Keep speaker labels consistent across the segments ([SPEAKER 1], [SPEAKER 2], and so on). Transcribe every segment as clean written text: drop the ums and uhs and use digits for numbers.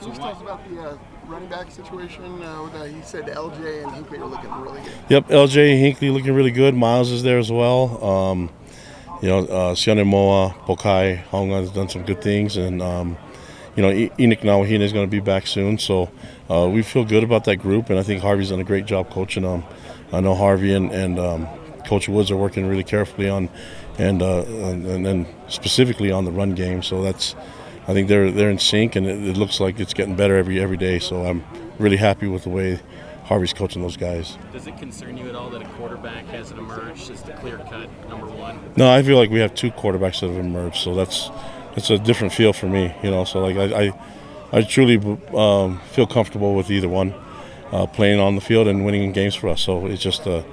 [SPEAKER 1] Can you tell us about the running back situation? He said LJ and Hinckley are looking really good.
[SPEAKER 2] Yep, LJ and Hinckley looking really good. Miles is there as well. Sione Moa, Pokai, Honga has done some good things, and Enoch Nawahina is going to be back soon. So we feel good about that group, and I think Harvey's done a great job coaching them. I know Harvey and Coach Woods are working really carefully on, and specifically on the run game. So I think they're in sync, and it looks like it's getting better every day. So I'm really happy with the way Harvey's coaching those guys.
[SPEAKER 3] Does it concern you at all that a quarterback hasn't emerged as the clear-cut number one?
[SPEAKER 2] No, I feel like we have two quarterbacks that have emerged, so it's a different feel for me, So like I truly feel comfortable with either one playing on the field and winning games for us. So it's just as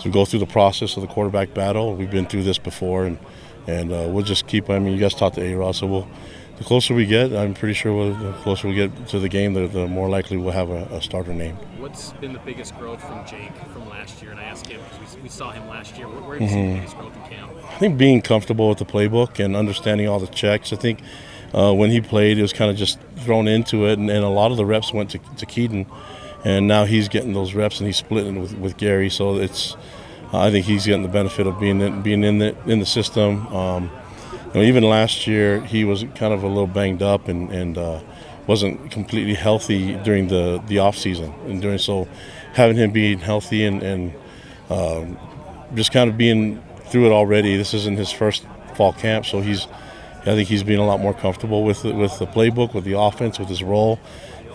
[SPEAKER 2] we go through the process of the quarterback battle, we've been through this before, and we'll just keep. I mean, you guys talked to A-Rod, so the closer we get, I'm pretty sure the closer we get to the game, the more likely we'll have a starter name.
[SPEAKER 3] What's been the biggest growth from Jake from last year? And I asked him because we saw him last year. Where have you seen the biggest growth in camp?
[SPEAKER 2] I think being comfortable with the playbook and understanding all the checks. I think when he played, it was kind of just thrown into it, and a lot of the reps went to Keaton, and now he's getting those reps and he's splitting with Gary. So I think he's getting the benefit of being in the system. Even last year, he was kind of a little banged up and wasn't completely healthy during the off season, and so having him being healthy and just kind of being through it already. This isn't his first fall camp, so I think he's being a lot more comfortable with the playbook, with the offense, with his role,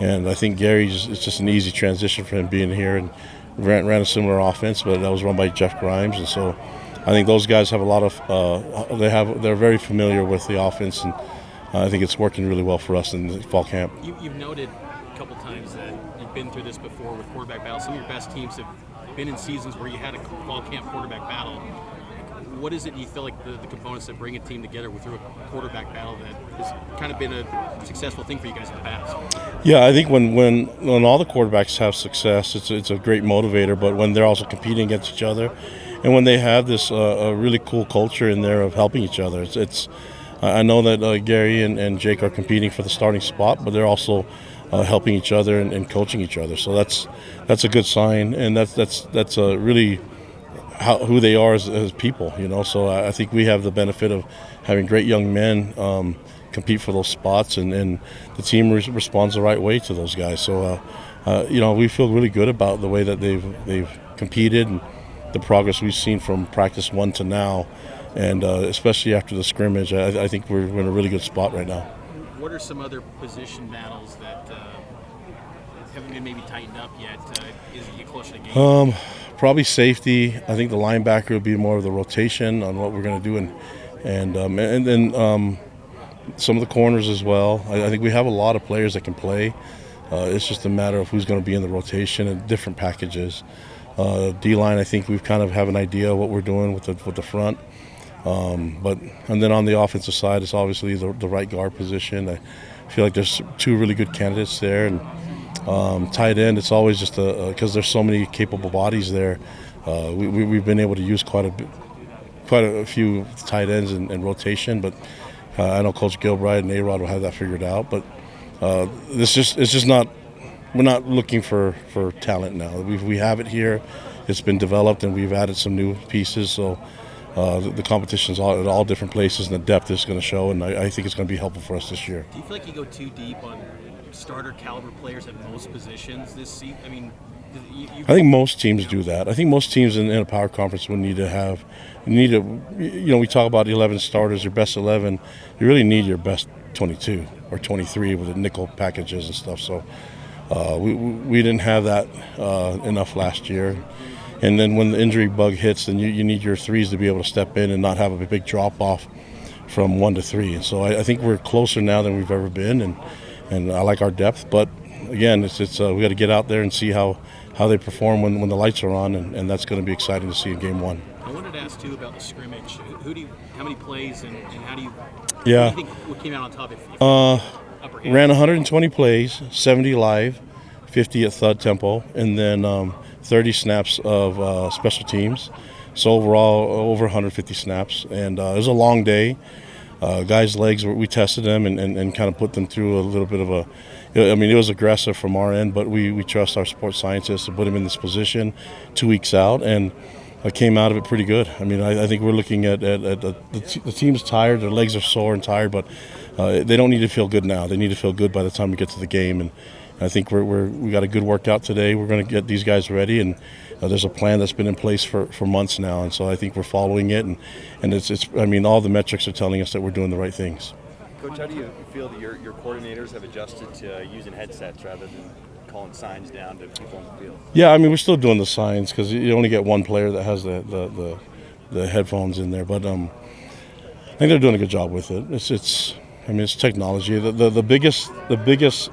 [SPEAKER 2] and I think it's just an easy transition for him being here and ran a similar offense, but that was run by Jeff Grimes, and so I think those guys have a lot of they're very familiar with the offense, and I think it's working really well for us in the fall camp.
[SPEAKER 3] You've noted a couple times that you've been through this before with quarterback battles. Some of your best teams have been in seasons where you had a fall camp quarterback battle. What is it you feel like the components that bring a team together through a quarterback battle that has kind of been a successful thing for you guys in the past?
[SPEAKER 2] Yeah, I think when all the quarterbacks have success, it's a great motivator, but when they're also competing against each other, and when they have this a really cool culture in there of helping each other, I know that Gary and Jake are competing for the starting spot, but they're also helping each other and coaching each other. So that's a good sign, and that's really who they are as people, So I think we have the benefit of having great young men compete for those spots, and the team responds the right way to those guys. So we feel really good about the way that they've competed and the progress we've seen from practice 1 to now, and especially after the scrimmage, I think we're in a really good spot right now.
[SPEAKER 3] What are some other position battles that haven't been maybe tightened up yet as you get closer to game?
[SPEAKER 2] Probably safety. I think the linebacker will be more of the rotation on what we're going to do, and then some of the corners as well. I think we have a lot of players that can play. It's just a matter of who's going to be in the rotation and different packages. D-line, I think we kind of have an idea of what we're doing with the front. And then on the offensive side, it's obviously the right guard position. I feel like there's two really good candidates there, and tight end, it's always just because there's so many capable bodies there. We've been able to use quite a few tight ends in rotation, but I know Coach Gilbride and A-Rod will have that figured out. But it's just not. We're not looking for talent now. We have it here. It's been developed, and we've added some new pieces. So the competition's at all different places, and the depth is going to show. And I think it's going to be helpful for us this year.
[SPEAKER 3] Do you feel like you go too deep on starter caliber players at most positions this season? I mean,
[SPEAKER 2] I think most teams do that. I think most teams in a power conference would need to we talk about 11 starters, your best 11. You really need your best 22 or 23 with the nickel packages and stuff. So we didn't have that enough last year. And then when the injury bug hits, then you need your threes to be able to step in and not have a big drop off from 1 to 3. And so I think we're closer now than we've ever been, and I like our depth. But again, we got to get out there and see how they perform when the lights are on, and that's going to be exciting to see in game 1.
[SPEAKER 3] I wanted to ask too about the scrimmage. How many plays and how do you?
[SPEAKER 2] Yeah.
[SPEAKER 3] What do you think what came out on top?
[SPEAKER 2] Ran 120 plays, 70 live, 50 at thud tempo, and then 30 snaps of special teams. So overall, over 150 snaps, and it was a long day. Guys' legs, we tested them and kind of put them through a little bit of a. I mean, it was aggressive from our end, but we trust our sports scientists to put him in this position 2 weeks out, and came out of it pretty good. I mean, I think we're looking at the team's tired, their legs are sore and tired, but they don't need to feel good now. They need to feel good by the time we get to the game, and I think we got a good workout today. We're going to get these guys ready, and there's a plan that's been in place for months now, and so I think we're following it, and it's I mean, all the metrics are telling us that we're doing the right things.
[SPEAKER 4] Coach, how do you feel that your coordinators have adjusted to using headsets rather than calling signs down to people on the field?
[SPEAKER 2] Yeah, I mean, we're still doing the signs because you only get one player that has the headphones in there, but I think they're doing a good job with it. I mean, it's technology. The biggest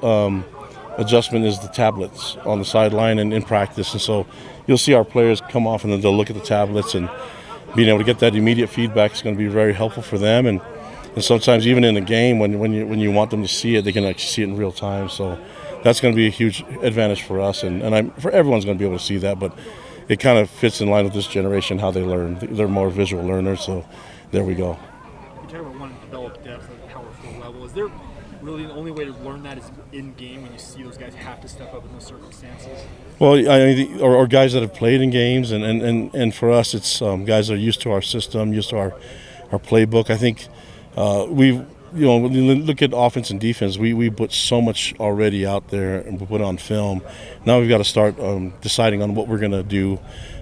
[SPEAKER 2] adjustment is the tablets on the sideline and in practice, and so you'll see our players come off and then they'll look at the tablets, and being able to get that immediate feedback is going to be very helpful for them. And sometimes even in a game when you want them to see it, they can actually see it in real time. So that's going to be a huge advantage for us, and for everyone's going to be able to see that. But it kind of fits in line with this generation, how they learn. They're more visual learners, so there we go.
[SPEAKER 5] You talk about wanting to develop depth at the power forward level. Is there really the only way to learn that is in game when you see those guys have to step up in those circumstances?
[SPEAKER 2] Well, I mean, or guys that have played in games, and for us, it's guys that are used to our system, used to our playbook. I think when you look at offense and defense, we put so much already out there and we put it on film. Now we've got to start deciding on what we're going to do,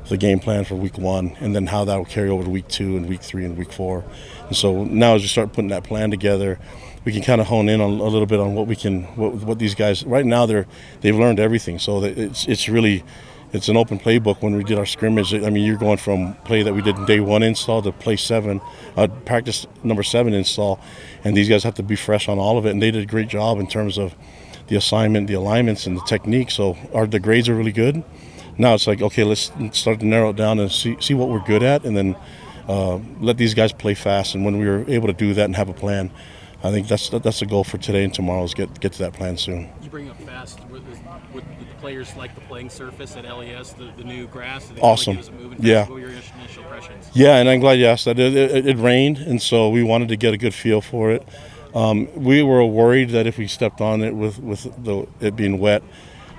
[SPEAKER 2] the game plan for week 1, and then how that will carry over to week 2 and week 3 and week 4. And so now as we start putting that plan together, we can kind of hone in on a little bit on what these guys right now they've learned everything. So it's really an open playbook. When we did our scrimmage, I mean, you're going from play that we did in day 1 install to practice number 7 install, and these guys have to be fresh on all of it. And they did a great job in terms of the assignment, the alignments, and the technique. So the grades are really good. Now it's like, okay, let's start to narrow it down and see what we're good at, and then let these guys play fast. And when we were able to do that and have a plan, I think that's the goal for today and tomorrow is get to that plan soon.
[SPEAKER 3] You bring up fast. Would the players like the playing surface at LES, the new grass?
[SPEAKER 2] Awesome.
[SPEAKER 3] Yeah. What were your initial impressions?
[SPEAKER 2] Yeah, and I'm glad you asked that. It rained, and so we wanted to get a good feel for it. We were worried that if we stepped on it with it being wet,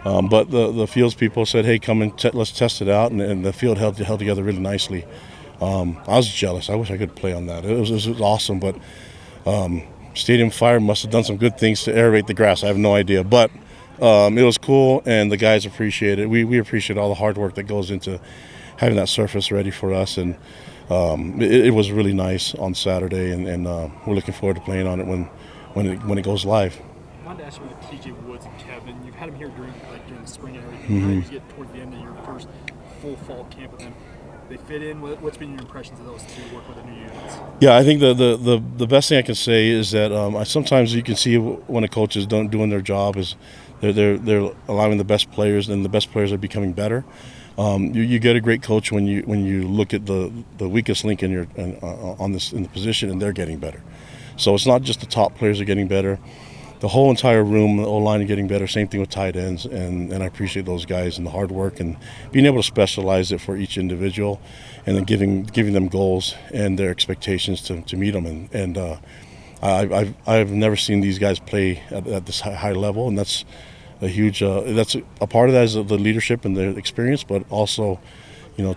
[SPEAKER 2] but the fields people said, "Hey, come and let's test it out," and the field held together really nicely. I was jealous. I wish I could play on that. It was awesome, but. Stadium Fire must have done some good things to aerate the grass. I have no idea, but it was cool, and the guys appreciate it. We appreciate all the hard work that goes into having that surface ready for us, and it was really nice on Saturday, and we're looking forward to playing on it when it goes live.
[SPEAKER 5] I wanted to ask you about T.J. Woods and Kevin. You've had them here during the spring and everything. How did you get towards the end of your first full fall camp with them? They fit in. What's been your impressions of those two work with the new units?
[SPEAKER 2] Yeah, I think the best thing I can say is that sometimes you can see when a coach is doing their job is they're allowing the best players, and the best players are becoming better. You get a great coach when you look at the weakest link in the position, and they're getting better. So it's not just the top players are getting better. The whole entire room, the O-line is getting better. Same thing with tight ends, and I appreciate those guys and the hard work and being able to specialize it for each individual, and then giving them goals and their expectations to meet them. And I've never seen these guys play at this high level, and that's a huge. That's a part of that is the leadership and the experience, but also,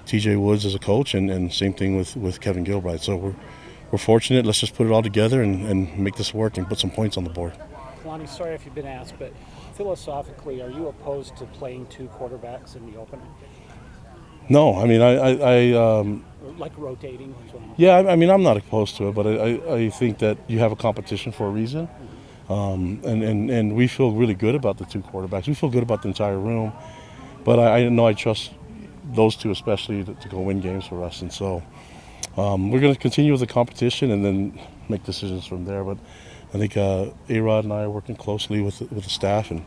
[SPEAKER 2] T.J. Woods as a coach, and same thing with Kevin Gilbride. So we're fortunate. Let's just put it all together and make this work and put some points on the board.
[SPEAKER 6] Kalani, sorry if you've been asked, but philosophically, are you opposed to playing 2 quarterbacks in the opener?
[SPEAKER 2] No, I mean I
[SPEAKER 6] like rotating.
[SPEAKER 2] Yeah, I mean I'm not opposed to it, but I think that you have a competition for a reason, and we feel really good about the 2 quarterbacks. We feel good about the entire room, but I know I trust those 2 especially to go win games for us, and so we're going to continue with the competition and then make decisions from there. But I think A-Rod and I are working closely with the staff, and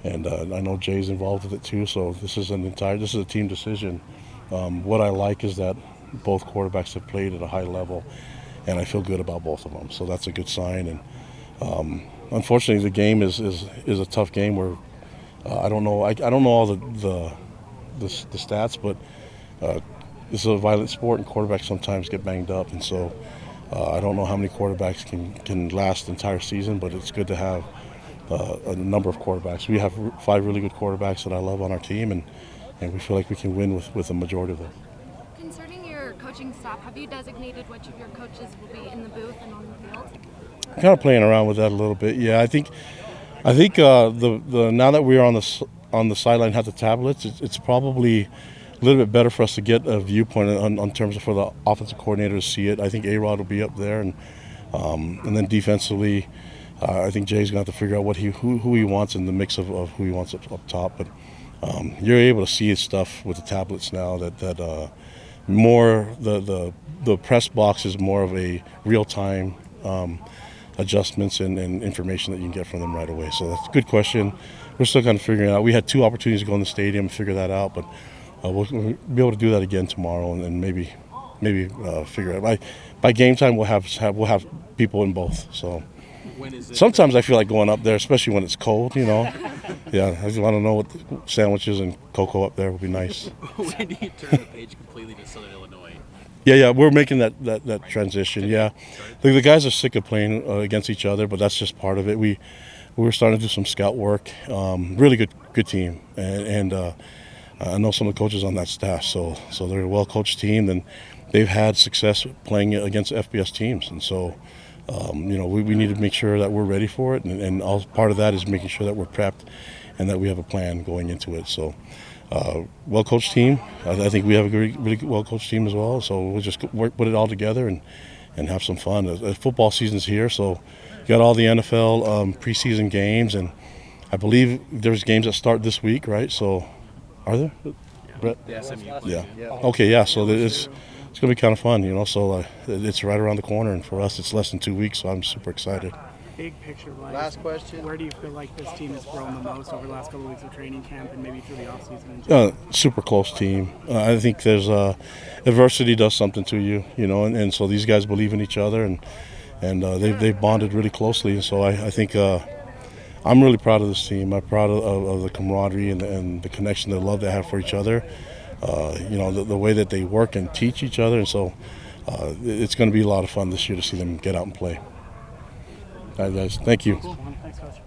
[SPEAKER 2] I know Jay's involved with it too. So this is a team decision. What I like is that both quarterbacks have played at a high level, and I feel good about both of them. So that's a good sign. And unfortunately, the game is a tough game where I don't know all the stats, but this is a violent sport, and quarterbacks sometimes get banged up, and so. I don't know how many quarterbacks can last the entire season, but it's good to have a number of quarterbacks. We have 5 really good quarterbacks that I love on our team, and we feel like we can win with a majority of them.
[SPEAKER 7] Concerning your coaching staff, have you designated which of your coaches will be in the booth and on the field?
[SPEAKER 2] Kind of playing around with that a little bit. Yeah, I think the now that we're on the sideline have the tablets, it's probably a little bit better for us to get a viewpoint on terms of for the offensive coordinator to see it. I think A-Rod will be up there, and then defensively, I think Jay's going to have to figure out who he wants in the mix of who he wants up top. But you're able to see his stuff with the tablets now. That more the press box is more of a real time adjustments and information that you can get from them right away. So that's a good question. We're still kind of figuring it out. We had 2 opportunities to go in the stadium and figure that out, but we'll be able to do that again tomorrow, and maybe figure it out. By game time, we'll have people in both. So
[SPEAKER 3] When is it,
[SPEAKER 2] sometimes I feel like going up there, especially when it's cold. Yeah, I just want to know what the sandwiches and cocoa up there would be nice.
[SPEAKER 3] when do you turn the page completely to Southern Illinois?
[SPEAKER 2] Yeah, we're making that transition. Yeah, the guys are sick of playing against each other, but that's just part of it. We're starting to do some scout work. Really good team, and I know some of the coaches on that staff. So they're a well coached team, and they've had success playing against FBS teams, and so we need to make sure that we're ready for it, and all part of that is making sure that we're prepped and that we have a plan going into it. So. Well-coached team. I think we have a really well-coached team as well. So we'll just put it all together and have some fun. Football season's here, so you got all the NFL preseason games, and I believe there's games that start this week, right? So are there? Brett?
[SPEAKER 3] Yeah, SMU.
[SPEAKER 2] Yeah. Okay. Yeah. So it's gonna be kind of fun, So it's right around the corner, and for us, it's less than 2 weeks. So I'm super excited.
[SPEAKER 8] Big picture wise,
[SPEAKER 1] Last question.
[SPEAKER 8] where do you feel like this team has grown the most over the last couple of weeks of training camp and maybe through the offseason?
[SPEAKER 2] Super close team. I think there's adversity does something to you, and so these guys believe in each other, and they've bonded really closely. And so I think I'm really proud of this team. I'm proud of the camaraderie and the connection, the love they have for each other. The way that they work and teach each other, and so it's going to be a lot of fun this year to see them get out and play. All right, guys. Thank you.
[SPEAKER 8] Thanks, Coach.